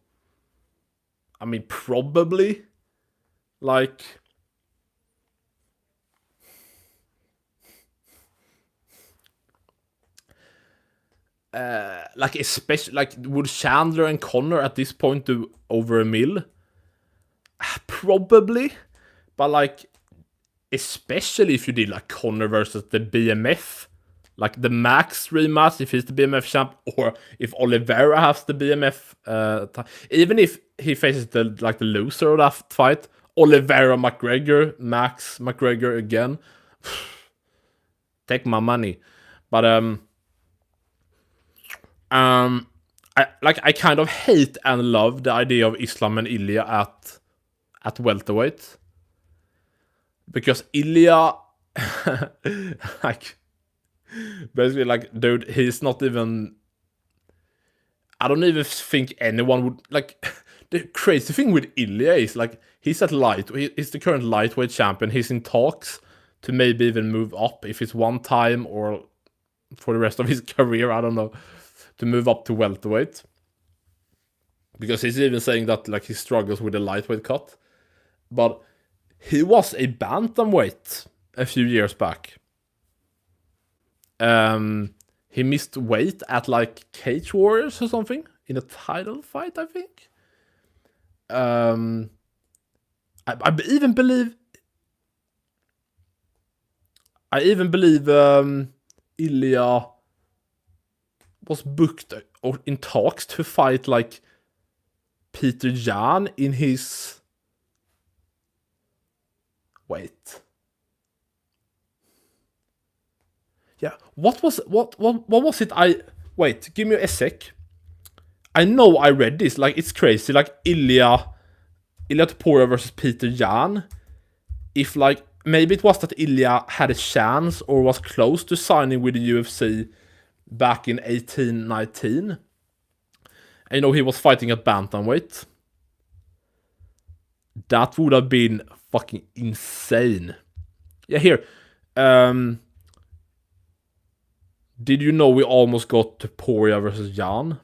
I mean, probably. Like, especially like, would Chandler and Conor at this point do over 1 mil? Probably, but like, especially if you did like Conor versus the BMF, like the Max rematch, if he's the BMF champ, or if Oliveira has the BMF, even if he faces the loser of that fight, Oliveira McGregor, Max McGregor again, take my money. But I kind of hate and love the idea of Islam and Ilya at welterweight, because Ilya, like, basically, like, dude, he's not even. I don't even think anyone would like. The crazy thing with Ilya is like he's he's the current lightweight champion. He's in talks to maybe even move up if it's one time or for the rest of his career. I don't know, to move up to welterweight, because he's even saying that like he struggles with the lightweight cut. But he was a bantamweight a few years back. He missed weight at like Cage Warriors or something in a title fight, I think. I even believe Ilya was booked or in talks to fight like Peter Yan in his. Wait. Yeah, what was it? Wait, give me a sec. I know I read this. Like, it's crazy. Like, Ilya Topuria versus Peter Yan. If like maybe it was that Ilya had a chance or was close to signing with the UFC back in 18-19. And he was fighting at bantamweight. That would have been fucking insane. Yeah, here. Did you know we almost got Topuria versus Yan?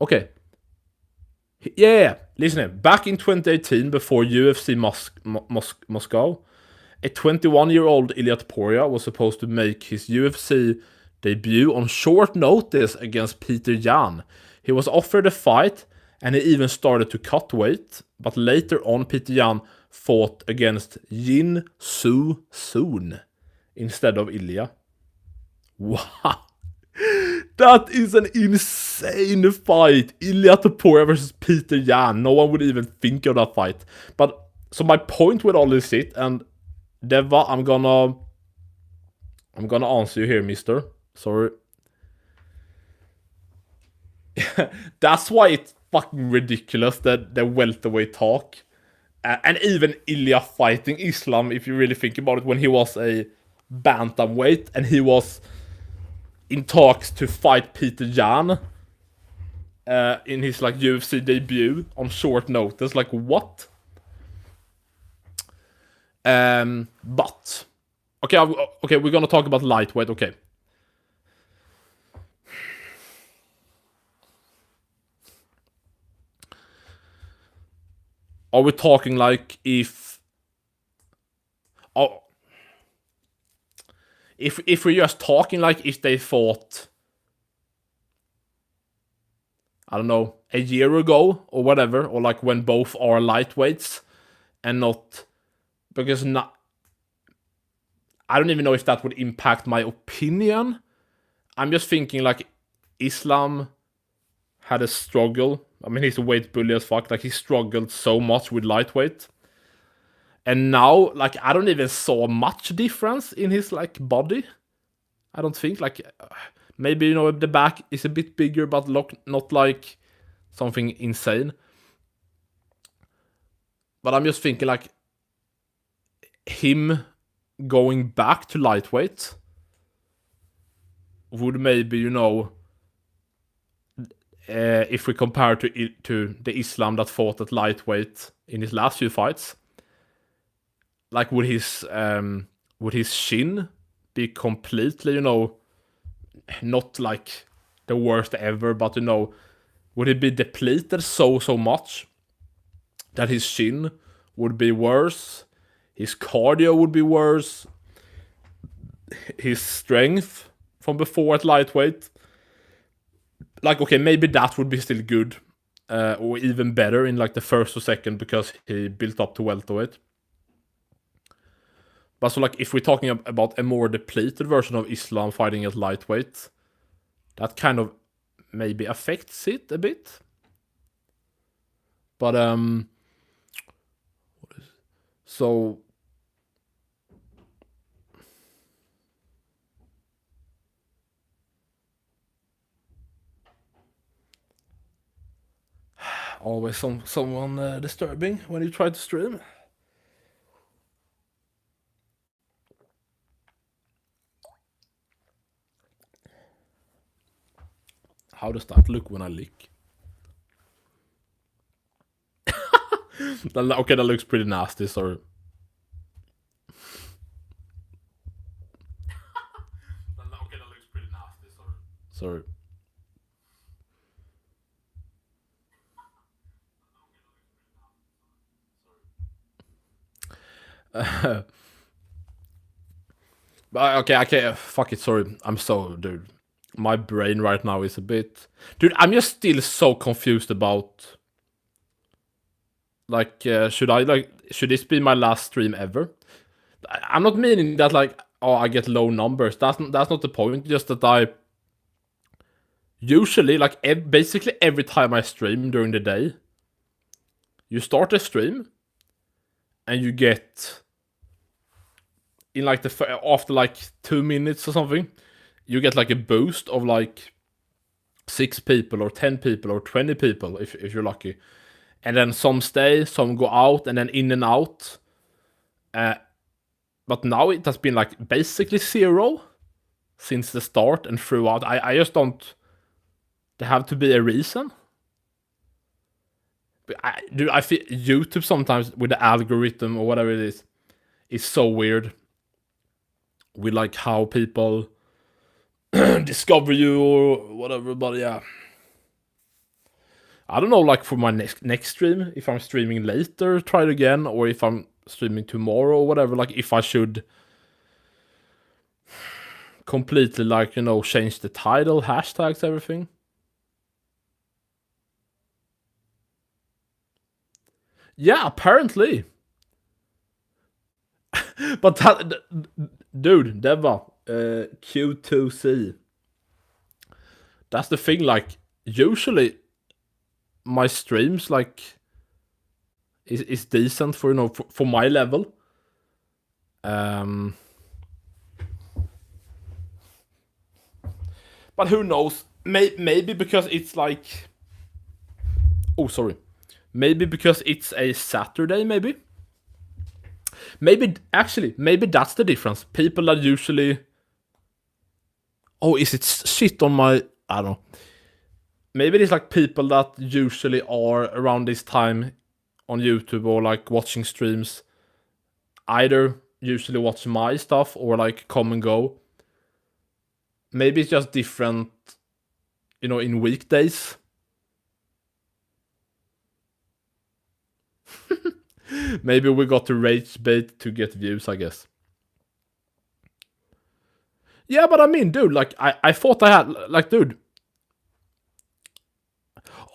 Okay. Yeah. Listen here. Back in 2018, before UFC Moscow, a 21-year-old Ilya Topuria was supposed to make his UFC debut on short notice against Peter Yan. He was offered a fight, and he even started to cut weight, but later on Peter Yan fought against Jin Soo Soon instead of Ilya. Wow. That is an insane fight. Ilya Topuria versus Peter Yan. No one would even think of that fight. But, so my point with all this shit, and Deva, I'm gonna answer you here, mister. Sorry. That's why it's fucking ridiculous, that the welterweight talk. And even Ilya fighting Islam, if you really think about it, when he was a bantamweight and he was in talks to fight Peter Yan in his like UFC debut on short notice. Like, what? But okay, we're gonna talk about lightweight. Okay. Are we talking like if we're just talking like if they fought, I don't know, a year ago or whatever, or like when both are lightweights and not, because I don't even know if that would impact my opinion. I'm just thinking like Islam had a struggle. I mean, he's a weight bully as fuck. Like, he struggled so much with lightweight. And now, like, I don't even saw much difference in his, like, body. I don't think, like, maybe, you know, the back is a bit bigger, but not like something insane. But I'm just thinking, like, him going back to lightweight would maybe, you know, if we compare to the Islam that fought at lightweight in his last few fights, like, would his shin be completely, you know, not like the worst ever, but, you know, would it be depleted so much that his shin would be worse, his cardio would be worse, his strength from before at lightweight? Like, okay, maybe that would be still good, or even better in, like, the first or second, because he built up to welterweight. But so, like, if we're talking about a more depleted version of Islam fighting at lightweight, that kind of maybe affects it a bit. But so always someone disturbing when you try to stream. How does that look when I lick? Okay, that looks pretty nasty, sorry. Okay, that looks pretty nasty, sorry. Okay, fuck it, sorry. I'm so, dude. My brain right now is a bit... Dude, I'm just still so confused about... Like, should this be my last stream ever? I'm not meaning that, like, oh, I get low numbers. That's not the point. Just that I... Usually, like, basically every time I stream during the day, you start a stream, and you get... In, like, after, like, 2 minutes or something, you get, like, a boost of, like, 6 people or 10 people or 20 people, if you're lucky. And then some stay, some go out, and then in and out. But now it has been, like, basically 0 since the start and throughout. I just don't... There have to be a reason. But I feel YouTube sometimes, with the algorithm or whatever it is so weird. With, like, how people discover you or whatever, but yeah. I don't know, like, for my next stream, if I'm streaming later, try it again, or if I'm streaming tomorrow or whatever, like, if I should completely, like, you know, change the title, hashtags, everything. Yeah, apparently. But that, dude, Deva, Q2C. That's the thing, like, usually my streams, like, is decent for, you know, for my level. But who knows? Maybe because it's like... Oh, sorry. Maybe because it's a Saturday, maybe? Maybe that's the difference. People are usually... Oh, is it shit on my... I don't know. Maybe it's like people that usually are around this time on YouTube or, like, watching streams, either usually watch my stuff or, like, come and go. Maybe it's just different, you know, in weekdays. Maybe we got to rage bait to get views, I guess. Yeah, but I mean, dude, like, I thought I had, like, dude.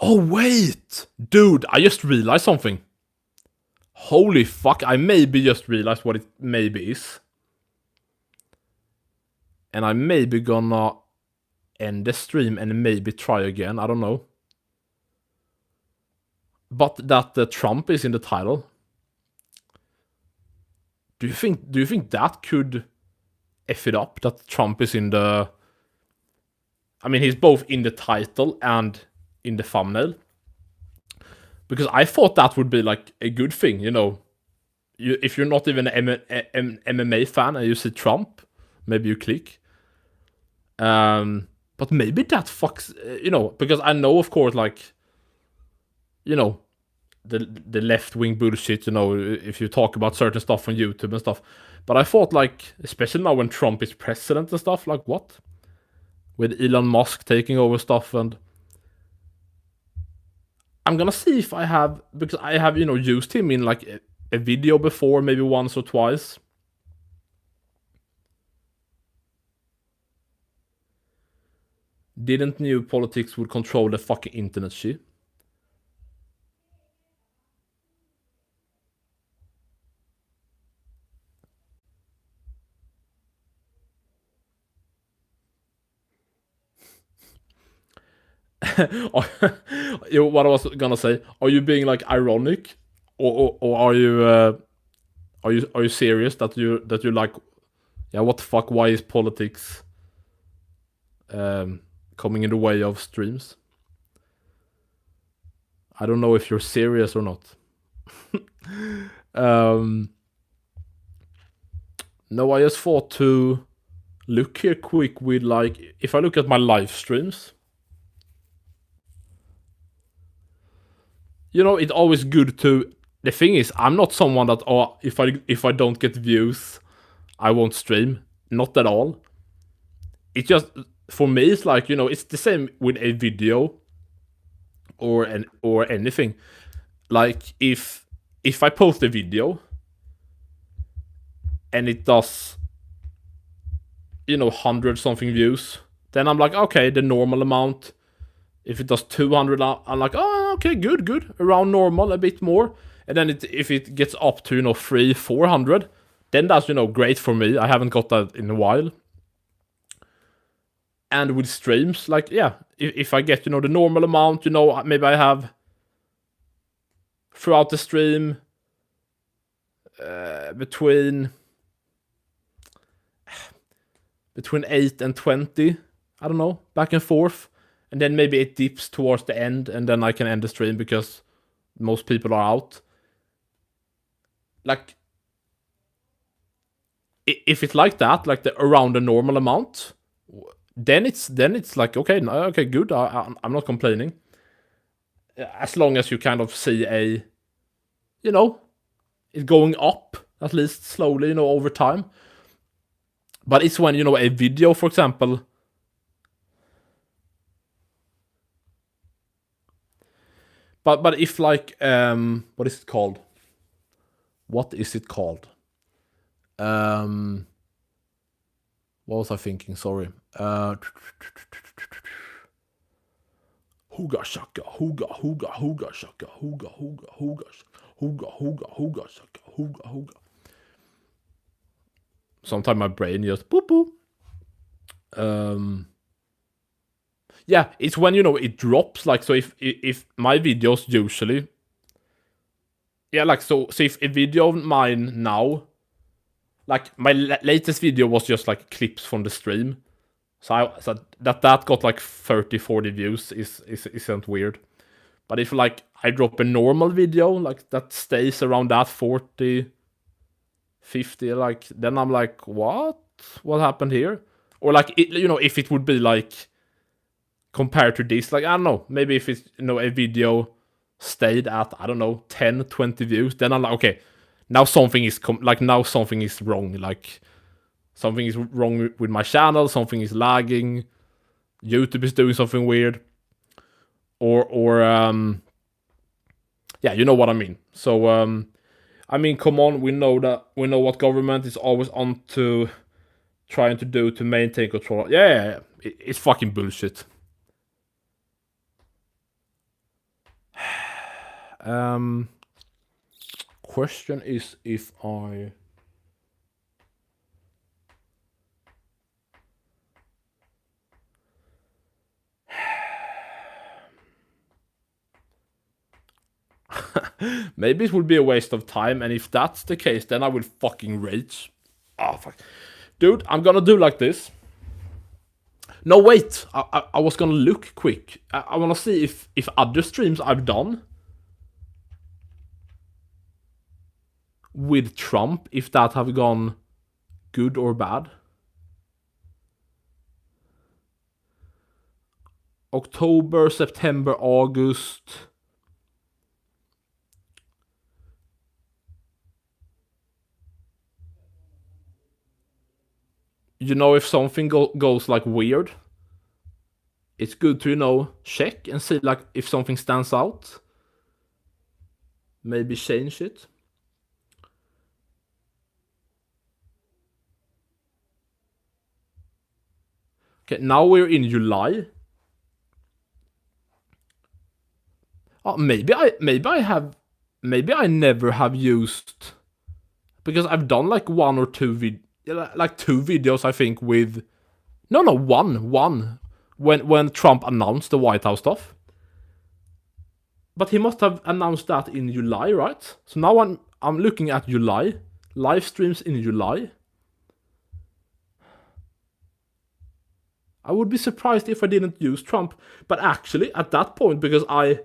Oh, wait! Dude, I just realized something. Holy fuck, I maybe just realized what it maybe is. And I maybe gonna end the stream and maybe try again, I don't know. But that Trump is in the title. Do you think that could F it up, that Trump is in the... I mean, he's both in the title and in the thumbnail. Because I thought that would be like a good thing, you know. If you're not even an MMA fan and you see Trump, maybe you click. But maybe that fucks, you know, because I know, of course, like, you know, the left-wing bullshit, you know, if you talk about certain stuff on YouTube and stuff. But I thought, like, especially now when Trump is president and stuff, like, what? With Elon Musk taking over stuff, and I'm gonna see if I have, because I have, you know, used him in, like, a video before, maybe once or twice. Didn't knew politics would control the fucking internet shit. What I was gonna say, are you being like ironic, or are you serious that you like, yeah, what the fuck, why is politics coming in the way of streams? I don't know if you're serious or not. No, I just thought to look here quick with, like, if I look at my live streams, you know, it's always good to... The thing is, I'm not someone that, oh, if I don't get views, I won't stream. Not at all. It just, for me, it's like, you know, it's the same with a video or anything. Like, if I post a video and it does, you know, 100 something views, then I'm like, okay, the normal amount. If it does 200, I'm like, oh, okay, good, around normal, a bit more. And then if it gets up to, you know, 300-400, then that's, you know, great for me. I haven't got that in a while. And with streams, like, yeah, if I get, you know, the normal amount, you know, maybe I have throughout the stream between 8 and 20, I don't know, back and forth. And then maybe it dips towards the end, and then I can end the stream because most people are out. Like, if it's like that, like around the normal amount, then it's like, okay, good. I'm not complaining. As long as you kind of see a, you know, it going up at least slowly, you know, over time. But it's when, you know, a video, for example. But if, like, what is it called? What was I thinking? Sorry. Hooga shaka, hooga shaka, hooga shaka. Sometimes my brain just boop boop. Yeah, it's when, you know, it drops, like, so if my videos usually, yeah, like, so if a video of mine now, like, my latest video was just like clips from the stream, so that got like 30-40 views isn't weird. But if, like, I drop a normal video, like, that stays around that 40-50, like, then I'm like, what happened here? Or, like, you know, if it would be like compared to this, like, I don't know, maybe if it's, you know, a video stayed at, I don't know, 10-20 views, then I'm like, okay, now something is wrong, like, something is wrong with my channel, something is lagging, YouTube is doing something weird, or yeah, you know what I mean. So I mean, come on, we know what government is always on to trying to do to maintain control. Yeah. It's fucking bullshit. Question is if I... Maybe it would be a waste of time, and if that's the case, then I will fucking rage. Oh, fuck. Dude, I'm gonna do like this. No, wait. I was gonna look quick. I wanna see if other streams I've done with Trump, if that have gone good or bad. October, September, August. You know, if something goes like weird, it's good to, you know, check and see like if something stands out. Maybe change it. Okay, now we're in July. Oh, maybe I never have used, because I've done like one or two like two videos, I think, with one when Trump announced the White House stuff. But he must have announced that in July, right? So now I'm looking at July live streams in July. I would be surprised if I didn't use Trump, but actually at that point, because I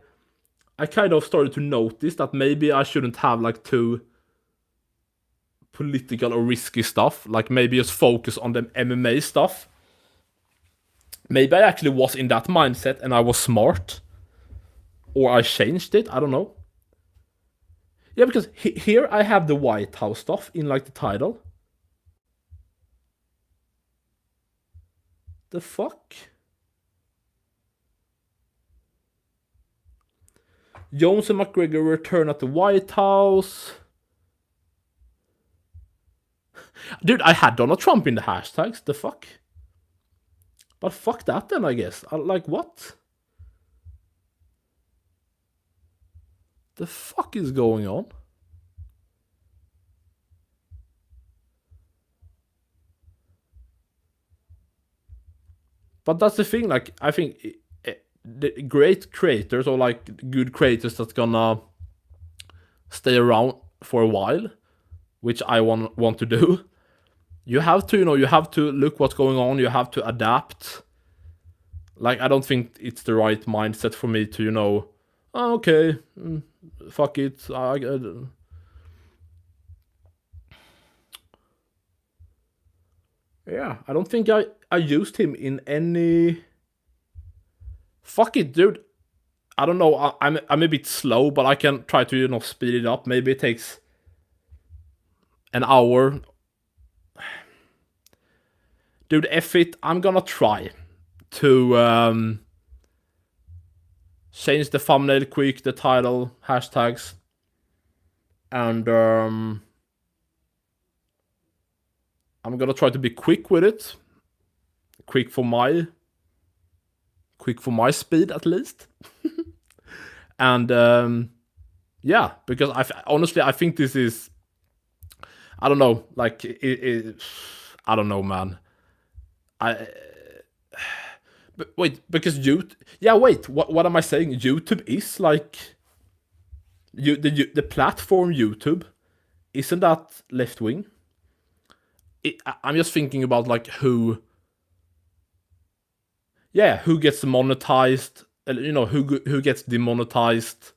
kind of started to notice that maybe I shouldn't have like too political or risky stuff, like maybe just focus on the MMA stuff. Maybe I actually was in that mindset and I was smart, or I changed it, I don't know. Yeah, because here I have the White House stuff in like the title. The fuck? Jones and McGregor return at the White House. Dude, I had Donald Trump in the hashtags. The fuck? But fuck that then, I guess. Like, what? The fuck is going on? But that's the thing, like, I think the great creators, or like good creators that's gonna stay around for a while, which I want to do, you have to, you know, you have to look what's going on, you have to adapt. Like, I don't think it's the right mindset for me to, you know, oh, okay, fuck it, yeah, I don't think I used him in any... Fuck it, dude. I don't know, I'm a bit slow, but I can try to, you know, speed it up. Maybe it takes an hour. Dude, F it, I'm gonna try to change the thumbnail quick, the title, hashtags, and I'm gonna try to be quick with it. Quick for my speed, at least. And yeah, because honestly I think this is, I don't know, like I don't know, man. But wait, because what am I saying? YouTube is like, the platform YouTube, isn't that left wing? I'm just thinking about like who gets monetized, you know, who gets demonetized,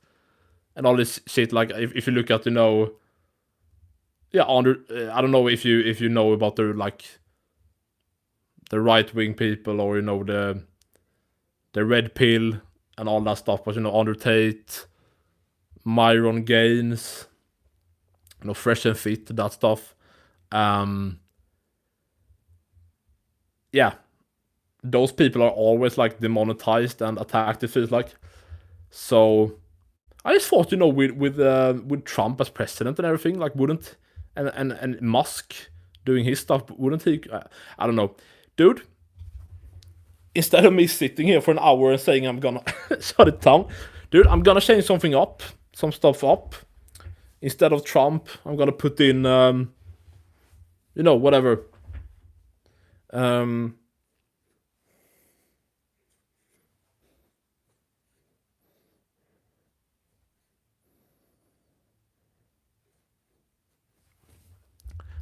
and all this shit. Like if you look at, you know, I don't know if you know about the, like, the right wing people, or, you know, the red pill and all that stuff. But, you know, Andrew Tate, Myron Gaines, you know, Fresh and Fit, that stuff. Yeah, those people are always like demonetized and attacked, it feels like. So I just thought, you know, with Trump as president and everything, like, wouldn't, and Musk doing his stuff, wouldn't he? I don't know, dude. Instead of me sitting here for an hour and saying I'm gonna shut it down, dude, I'm gonna change some stuff up. Instead of Trump, I'm gonna put in, you know, whatever.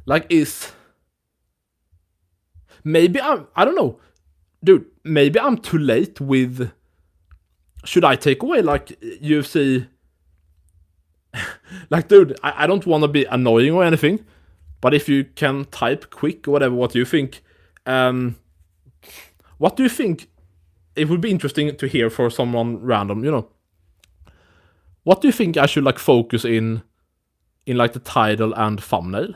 Like, maybe I don't know. Dude, maybe I'm too late with... Should I take away, like, UFC? Like, dude, I don't want to be annoying or anything, but if you can type quick or whatever, what do you think? What do you think? It would be interesting to hear for someone random, you know. What do you think I should, like, focus in like the title and thumbnail?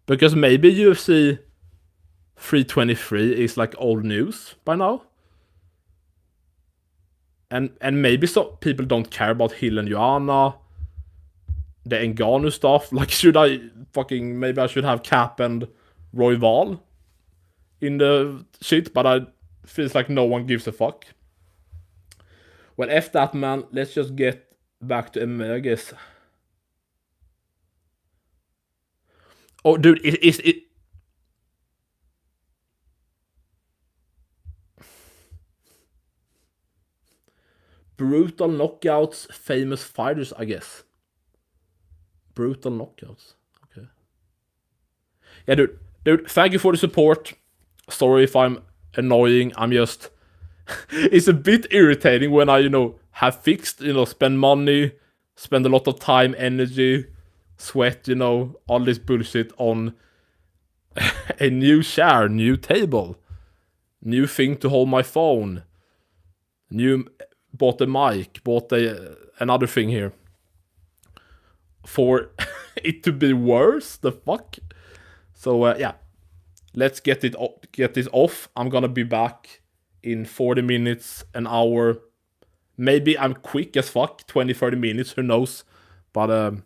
Because maybe UFC 323 is like old news by now. And maybe some people don't care about Hill and Joanna, the Ngannou stuff. Like, maybe I should have Cap and Royval in the shit, but I feels like no one gives a fuck. Well, F that, man. Let's just get back to MMA, I guess. Oh, dude, it brutal knockouts, famous fighters, I guess. Brutal knockouts. Okay. Yeah, dude, thank you for the support. Sorry if I'm annoying. I'm just... It's a bit irritating when I, have fixed, spend money, spend a lot of time, energy, sweat, all this bullshit on a new chair, new table, new thing to hold my phone, bought a mic, bought another thing here. For it to be worse, the fuck? So, yeah. Let's get this off. I'm gonna be back in 40 minutes, an hour. Maybe I'm quick as fuck, 20-30 minutes, who knows. But